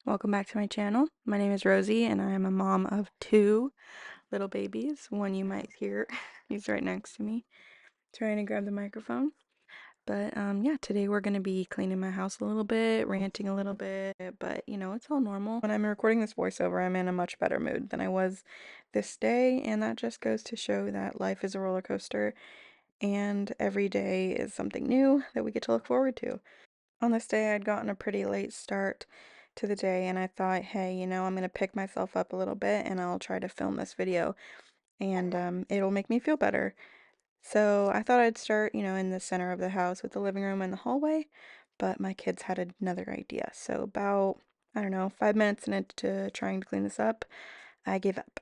Welcome back to my channel. My name is Rosie and I am a mom of two little babies. One you might hear, he's right next to me, trying to grab the microphone. But yeah, today we're going to be cleaning my house a little bit, ranting a little bit, but you know, it's all normal. When I'm recording this voiceover, I'm in a much better mood than I was this day, and that just goes to show that life is a roller coaster and every day is something new that we get to look forward to. On this day, I'd gotten a pretty late start to the day, and I thought, hey, you know, I'm going to pick myself up a little bit and I'll try to film this video, and it'll make me feel better. So I thought I'd start, you know, in the center of the house with the living room and the hallway, but my kids had another idea. So about, I don't know, 5 minutes into trying to clean this up, I gave up.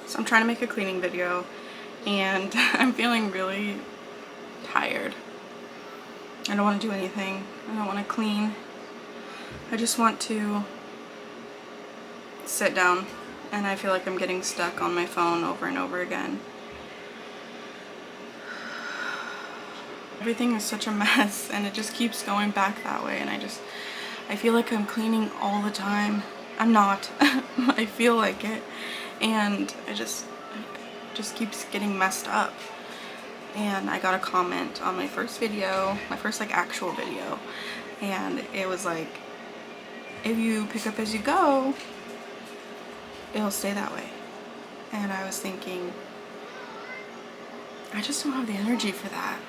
So I'm trying to make a cleaning video, and I'm feeling really tired. I don't want to do anything. I don't want to clean. I just want to sit down, and I feel like I'm getting stuck on my phone over and over again. Everything is such a mess and it just keeps going back that way, and I feel like I'm cleaning all the time. I'm not. I feel like it, and it just keeps getting messed up. And I got a comment on my first video, my first like actual video, and it was like, if you pick up as you go, it'll stay that way. And I was thinking, I just don't have the energy for that.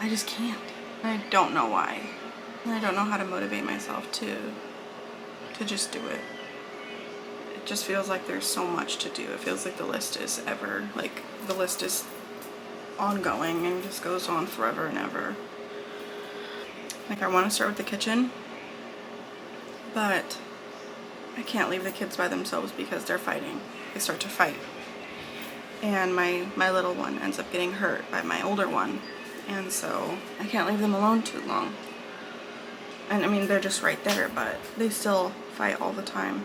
I just can't. I don't know why. I don't know how to motivate myself to just do it. It just feels like there's so much to do. It feels like the list is ongoing and just goes on forever and ever. Like, I want to start with the kitchen, but I can't leave the kids by themselves because they're fighting. They start to fight. And my little one ends up getting hurt by my older one. And so I can't leave them alone too long. And I mean, they're just right there, but they still fight all the time.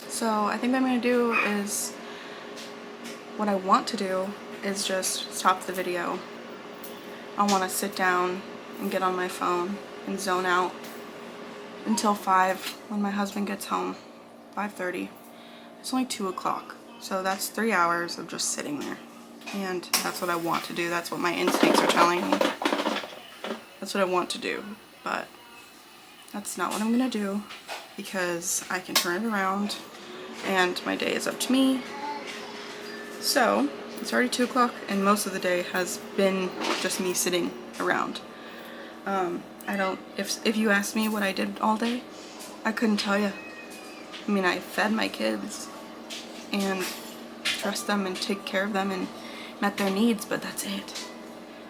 So I think what I'm going to do is, what I want to do is just stop the video. I want to sit down and get on my phone and zone out until 5 when my husband gets home. 5:30. It's only 2 o'clock. So that's 3 hours of just sitting there. And that's what I want to do. That's what my instincts are telling me. That's what I want to do. But that's not what I'm going to do, because I can turn it around and my day is up to me. So it's already 2 o'clock and most of the day has been just me sitting around. If you asked me what I did all day, I couldn't tell you. I mean, I fed my kids and dressed them and take care of them and met their needs, but that's it.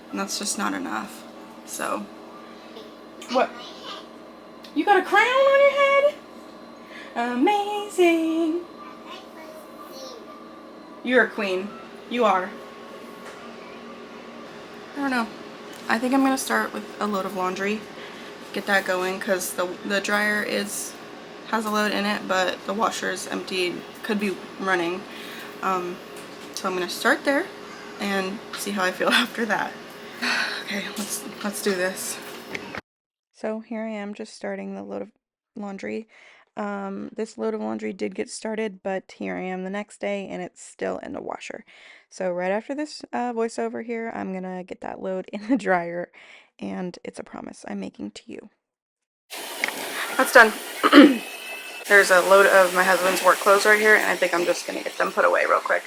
And that's just not enough. So, what? You got a crown on your head? Amazing. You're a queen. You are. I don't know. I think I'm gonna start with a load of laundry. Get that going, because the dryer has a load in it, but the washer is empty. Could be running. So I'm gonna start there and see how I feel after that. Okay, let's do this. So here I am, just starting the load of laundry. This load of laundry did get started, but here I am the next day and it's still in the washer. So right after this voiceover here, I'm gonna get that load in the dryer, and it's a promise I'm making to you. That's done. There's a load of my husband's work clothes right here, and I think I'm just gonna get them put away real quick.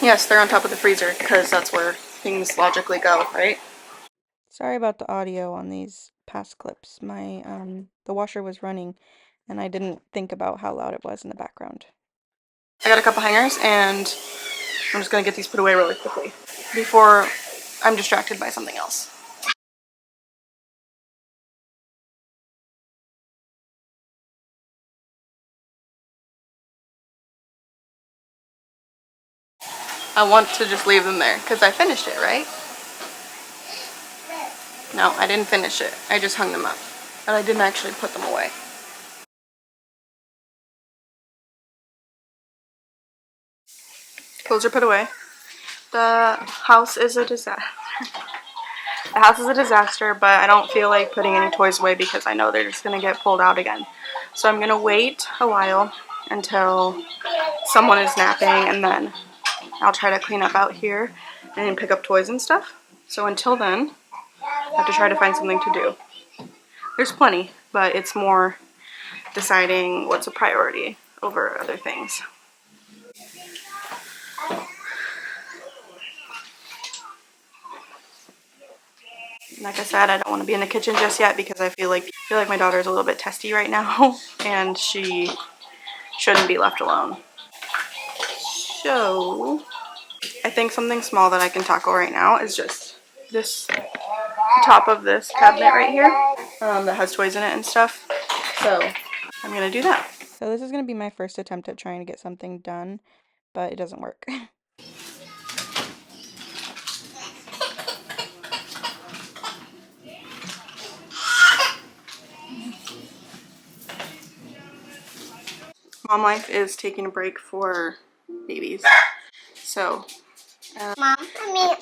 Yes, they're on top of the freezer because that's where things logically go, right? Sorry about the audio on these past clips. My the washer was running and I didn't think about how loud it was in the background. I got a couple hangers and I'm just gonna get these put away really quickly before I'm distracted by something else. I want to just leave them there because I finished it, right? No, I didn't finish it. I just hung them up, but I didn't actually put them away. Clothes are put away. The house is a disaster. The house is a disaster, but I don't feel like putting any toys away because I know they're just going to get pulled out again. So I'm going to wait a while until someone is napping, and then I'll try to clean up out here and pick up toys and stuff. So until then, I have to try to find something to do. There's plenty, but it's more deciding what's a priority over other things. Like I said, I don't want to be in the kitchen just yet because I feel like my daughter's a little bit testy right now and she shouldn't be left alone. So I think something small that I can tackle right now is just this top of this cabinet right here that has toys in it and stuff. So I'm gonna do that. So this is gonna be my first attempt at trying to get something done, but it doesn't work. Mom life is taking a break for babies. So Mom,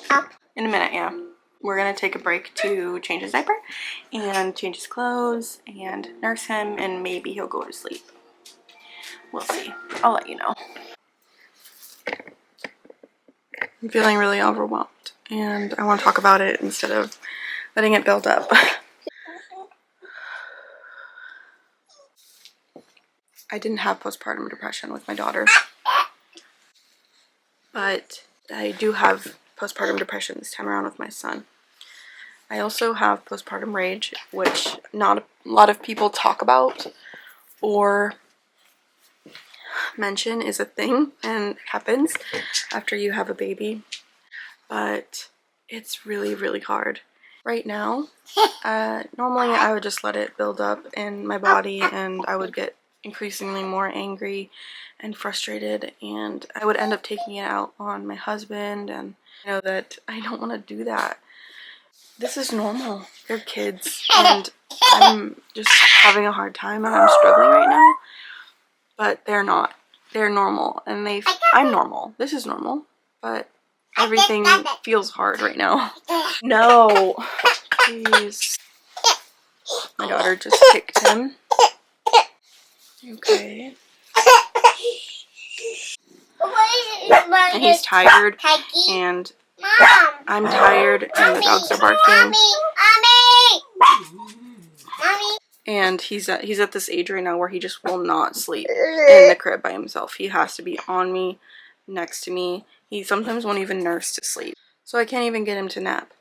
up. In a minute, yeah. We're gonna take a break to change his diaper and change his clothes and nurse him, and maybe he'll go to sleep. We'll see. I'll let you know. I'm feeling really overwhelmed and I want to talk about it instead of letting it build up. I didn't have postpartum depression with my daughter, but I do have postpartum depression this time around with my son. I also have postpartum rage, which not a lot of people talk about or mention is a thing and happens after you have a baby, but it's really, really hard. Right now, normally I would just let it build up in my body and I would get increasingly more angry and frustrated, and I would end up taking it out on my husband, and I know that I don't want to do that. This is normal. They're kids and I'm just having a hard time and I'm struggling right now, but they're not. They're normal and I'm normal. This is normal, but everything feels hard right now. No, please. My daughter just kicked him. Okay. And he's tired, and I'm tired, and the dogs are barking. And he's at this age right now where he just will not sleep in the crib by himself. He has to be on me, next to me. He sometimes won't even nurse to sleep. So I can't even get him to nap.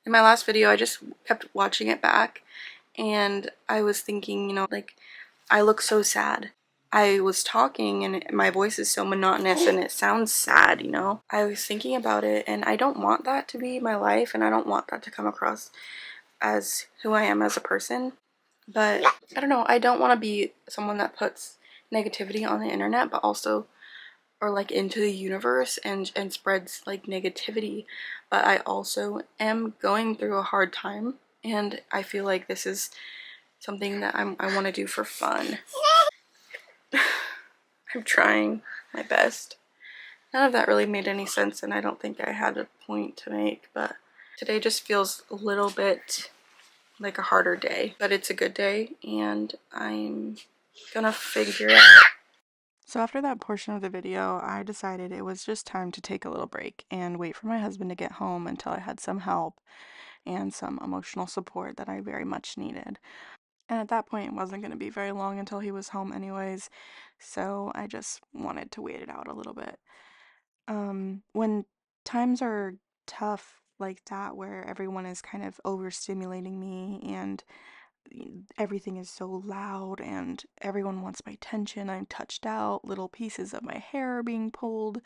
In my last video, I just kept watching it back, and I was thinking, you know, like, I look so sad. I was talking and my voice is so monotonous and it sounds sad, you know? I was thinking about it and I don't want that to be my life and I don't want that to come across as who I am as a person. But I don't know, I don't want to be someone that puts negativity on the internet, but also, or like into the universe and spreads like negativity. But I also am going through a hard time and I feel like this is something that I want to do for fun. I'm trying my best. None of that really made any sense and I don't think I had a point to make, but today just feels a little bit like a harder day, but it's a good day and I'm gonna figure it out. So after that portion of the video, I decided it was just time to take a little break and wait for my husband to get home until I had some help and some emotional support that I very much needed. And at that point, it wasn't going to be very long until he was home anyways, so I just wanted to wait it out a little bit. When times are tough like that, where everyone is kind of overstimulating me and everything is so loud and everyone wants my attention, I'm touched out, little pieces of my hair are being pulled,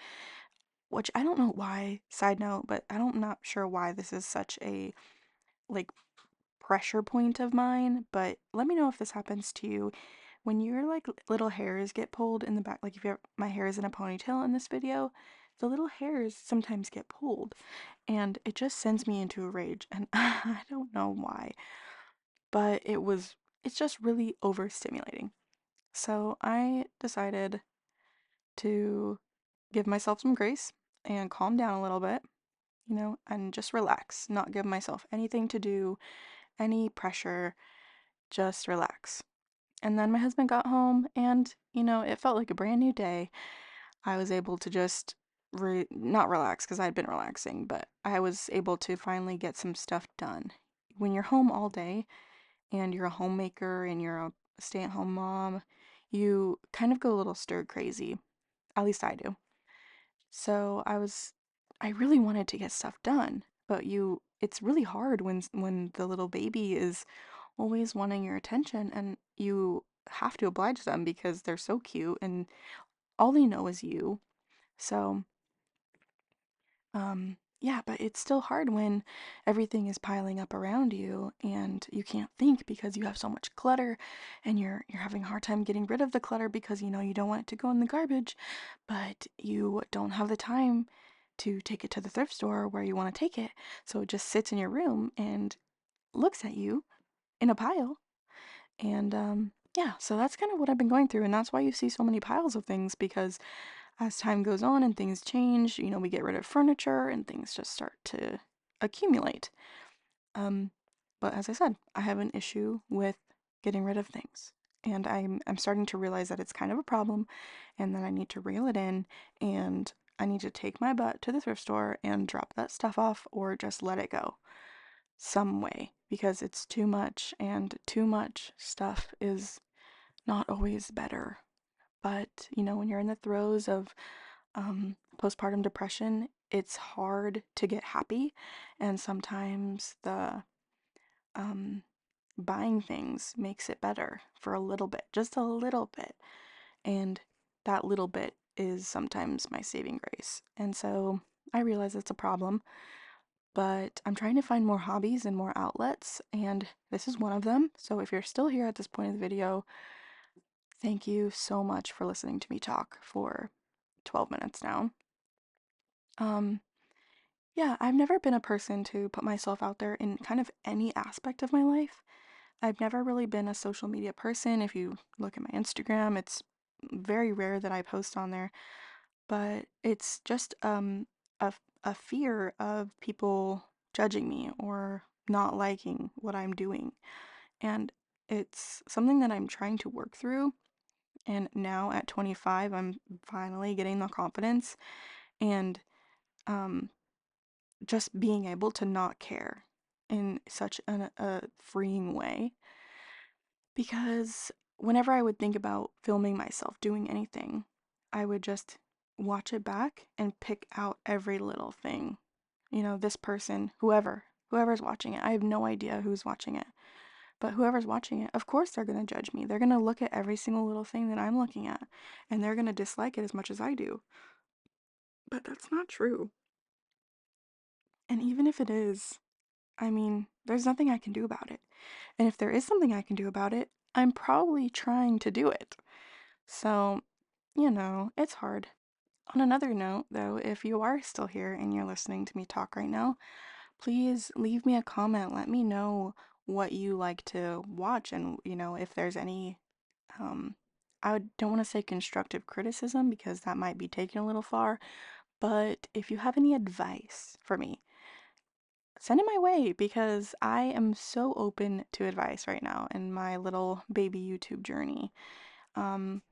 which I don't know why, side note, but I'm not sure why this is such a, like, pressure point of mine, but let me know if this happens to you. When your like little hairs get pulled in the back, like if my hair is in a ponytail in this video, the little hairs sometimes get pulled and it just sends me into a rage and I don't know why, but it's just really overstimulating. So I decided to give myself some grace and calm down a little bit, and just relax, not give myself anything to do, any pressure, just relax. And then my husband got home and, it felt like a brand new day. I was able to just not relax because I'd been relaxing, but I was able to finally get some stuff done. When you're home all day and you're a homemaker and you're a stay-at-home mom, you kind of go a little stir crazy. At least I do. So I really wanted to get stuff done, but it's really hard when the little baby is always wanting your attention and you have to oblige them because they're so cute and all they know is you. So, yeah, but it's still hard when everything is piling up around you and you can't think because you have so much clutter and you're having a hard time getting rid of the clutter because you don't want it to go in the garbage, but you don't have the time to take it to the thrift store where you want to take it. So it just sits in your room and looks at you in a pile. And yeah, so that's kind of what I've been going through and that's why you see so many piles of things because as time goes on and things change, we get rid of furniture and things just start to accumulate. Um, but as I said, I have an issue with getting rid of things. And I'm starting to realize that it's kind of a problem and that I need to reel it in and I need to take my butt to the thrift store and drop that stuff off or just let it go some way because it's too much and too much stuff is not always better. But, when you're in the throes of postpartum depression, it's hard to get happy, and sometimes the um, buying things makes it better for a little bit, just a little bit, and that little bit is sometimes my saving grace. And so I realize it's a problem, but I'm trying to find more hobbies and more outlets, and this is one of them. So if you're still here at this point of the video, thank you so much for listening to me talk for 12 minutes now. Um, Yeah, I've never been a person to put myself out there in kind of any aspect of my life. I've never really been a social media person. If you look at my Instagram, it's very rare that I post on there, but it's just a fear of people judging me or not liking what I'm doing. And it's something that I'm trying to work through. And now at 25, I'm finally getting the confidence and um just being able to not care in such a freeing way. Because whenever I would think about filming myself doing anything, I would just watch it back and pick out every little thing. This person, whoever's watching it, I have no idea who's watching it. But whoever's watching it, of course they're going to judge me. They're going to look at every single little thing that I'm looking at, and they're going to dislike it as much as I do. But that's not true. And even if it is, I mean, there's nothing I can do about it. And if there is something I can do about it, I'm probably trying to do it. So, it's hard. On another note, though, if you are still here and you're listening to me talk right now, please leave me a comment. Let me know what you like to watch and, if there's any, um, don't want to say constructive criticism because that might be taken a little far, but if you have any advice for me, send it my way because I am so open to advice right now in my little baby YouTube journey. Um,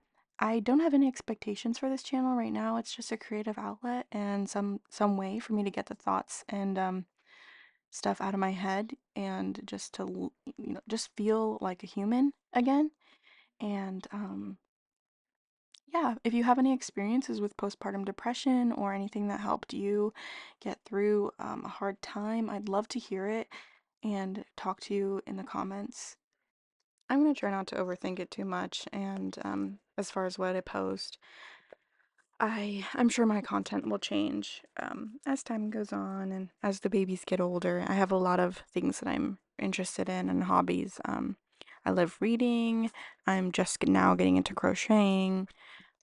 I don't have any expectations for this channel right now. It's just a creative outlet and some way for me to get the thoughts and stuff out of my head and just to just feel like a human again. And yeah, if you have any experiences with postpartum depression or anything that helped you get through a hard time, I'd love to hear it and talk to you in the comments. I'm going to try not to overthink it too much, and as far as what I post, I'm sure my content will change as time goes on and as the babies get older. I have a lot of things that I'm interested in and hobbies. I love reading. I'm just now getting into crocheting.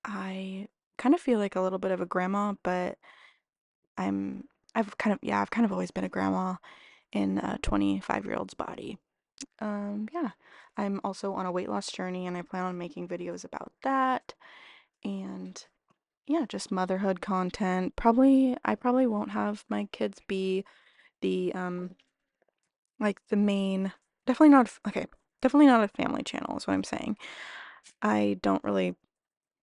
I kind of feel like a little bit of a grandma, but I'm I've kind of always been a grandma in a 25-year-old's body. Yeah, I'm also on a weight loss journey and I plan on making videos about that. And yeah, just motherhood content. Probably, I probably won't have my kids be the like the main, definitely not, okay, definitely not a family channel is what I'm saying. I don't really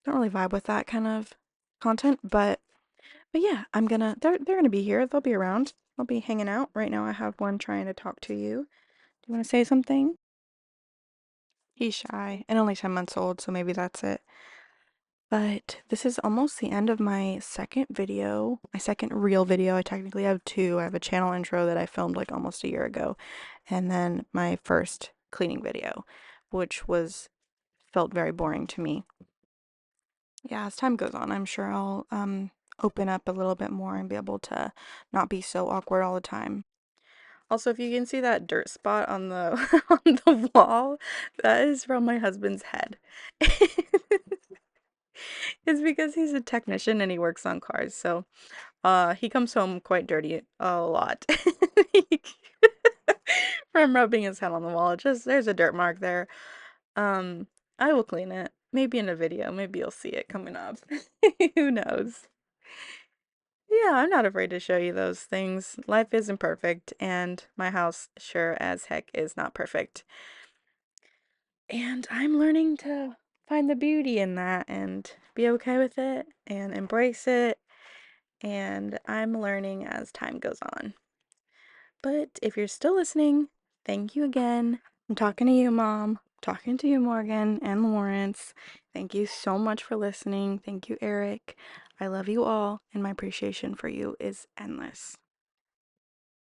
vibe with that kind of content, but yeah, they're gonna be here. They'll be around. They'll be hanging out. Right now I have one trying to talk to you. Do you want to say something? He's shy and only 10 months old, so maybe that's it. But this is almost the end of my second video, my second real video. I technically have two. I have a channel intro that I filmed like almost a year ago, and then my first cleaning video, which was felt very boring to me. Yeah, as time goes on, I'm sure I'll open up a little bit more and be able to not be so awkward all the time. Also, if you can see that dirt spot on the on the wall, that is from my husband's head. It's because he's a technician and he works on cars, so he comes home quite dirty a lot. From rubbing his head on the wall. Just there's a dirt mark there. Um, I will clean it. Maybe in a video. Maybe you'll see it coming up. Who knows? Yeah, I'm not afraid to show you those things. Life isn't perfect, and my house sure as heck is not perfect. And I'm learning to find the beauty in that and be okay with it and embrace it. And I'm learning as time goes on. But if you're still listening, thank you again. I'm talking to you, Mom. I'm talking to you, Morgan and Lawrence. Thank you so much for listening. Thank you, Eric. I love you all, and my appreciation for you is endless.